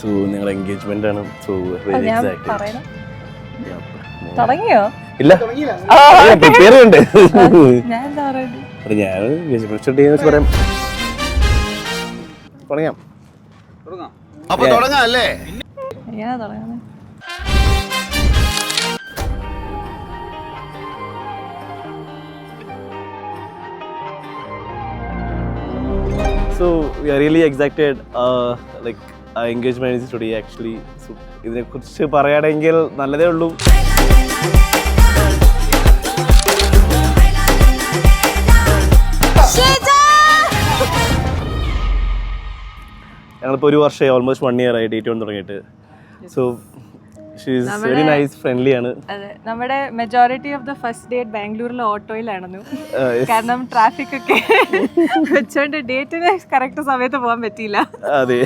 So ഞങ്ങൾ engagement ആണ്. So very excited. തുടങ്ങിയോ? ഇല്ല, പ്രിപ്പയർ ചെയ്യണ്ടേ? ഞാൻ എന്താ പറയുന്നത്, ഞാൻ എൻഗേജ്മെന്റ് സ്റ്റാർട്ട് ചെയ്യാന്ന് പറയാം. തുടങ്ങാം. അപ്പൊ തുടങ്ങാം അല്ലേ? എങ്ങനെയാ തുടങ്ങുന്നത്? So we are really excited. Like our engagement is today actually. So ഇതിനെ കുറിച്ച് പറയുകയാണെങ്കിൽ നല്ലതേ ഉള്ളൂ. ഞങ്ങളിപ്പോൾ ഒരു വർഷമായി, ഓൾമോസ്റ്റ് 1 year ആയി ഡേറ്റ് കൊണ്ട് തുടങ്ങിയിട്ട്. So she is very nice, friendly ആണ്. അതെ, നമ്മുടെ majority of the first date ബാംഗ്ലൂരിലെ ഓട്ടോയിലാണെന്നു. കാരണം ട്രാഫിക് ഒക്കെ വെച്ചോണ്ട് ഡേറ്റിന് കറക്റ്റ് സമയത്ത് പോകാൻ പറ്റിയില്ല. അതെ.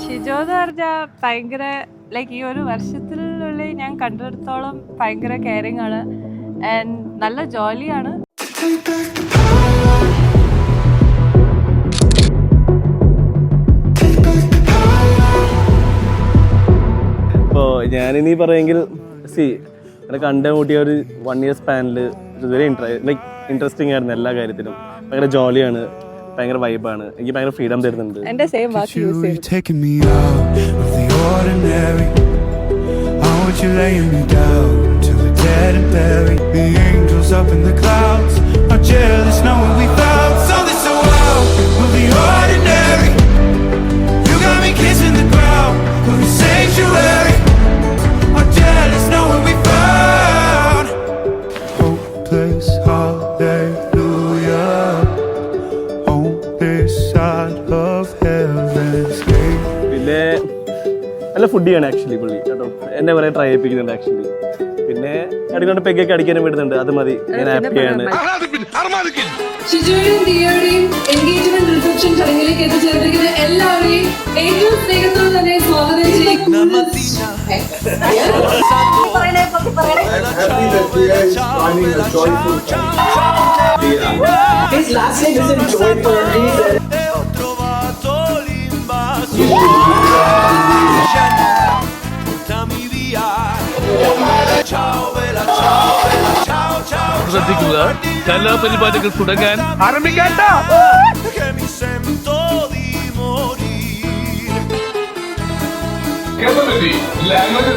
ഷിജോ എന്ന് പറഞ്ഞാൽ ഭയങ്കര ലൈക്ക് ഈ ഒരു വർഷത്തിനുള്ളിൽ ഞാൻ കണ്ടെടുത്തോളം ഭയങ്കര കെയറിങ് ആണ് ആൻഡ് നല്ല ജോലിയാണ്. ഇപ്പോൾ ഞാനിനി പറയുമെങ്കിൽ എന്നെ കണ്ടുമുട്ടിയ ഒരു 1 year സ്പാനിൽ വെരി ലൈക്ക് ഇൻട്രസ്റ്റിംഗ് ആയിരുന്നു. എല്ലാ കാര്യത്തിലും ഭയങ്കര ജോലിയാണ്, ഭയങ്കര വൈബാണ്, എനിക്ക് ഭയങ്കര ഫ്രീഡം തരുന്നുണ്ട്. എന്റെ സെയിം വാക്ക് യൂസ് ചെയ്യും. You laying me down till we're dead and buried. The angels up in the clouds are jealous knowing we found something so wild. We'll be ordinary. You got me kissing the ground. We're a sanctuary. Are jealous knowing we found hopeless hallelujah on this side of heaven's gate. പിന്നെ നല്ല food ചെയ്യാണ് actually പുള്ളി കേട്ടോ. എന്നെ പറയാൻ try ചെയ്യിപ്പിക്കുന്നുണ്ട് actually. പിന്നെ അടിക്കൊണ്ട് പെഗ്ഗൊക്കെ അടിക്കാനും വിടുന്നുണ്ട്. അത് മതി, ഞാൻ ഹാപ്പിയാണ്. ഷിജോയുടെയും ദിയയുടെയും എൻഗേജ്മെന്റ് റിസപ്ഷൻ ചടങ്ങിലേക്ക് എത്തിച്ചേർന്നിരിക്കുന്ന എല്ലാവരെയും ഏറ്റവും സ്നേഹത്തോടെ തന്നെ സ്വാഗതം ചെയ്യുന്നു. ശ്രദ്ധിക്കുക, കലാപരിപാടികൾ തുടങ്ങാൻ ആരംഭിക്കണ്ട. ലാംഗ്വേജ്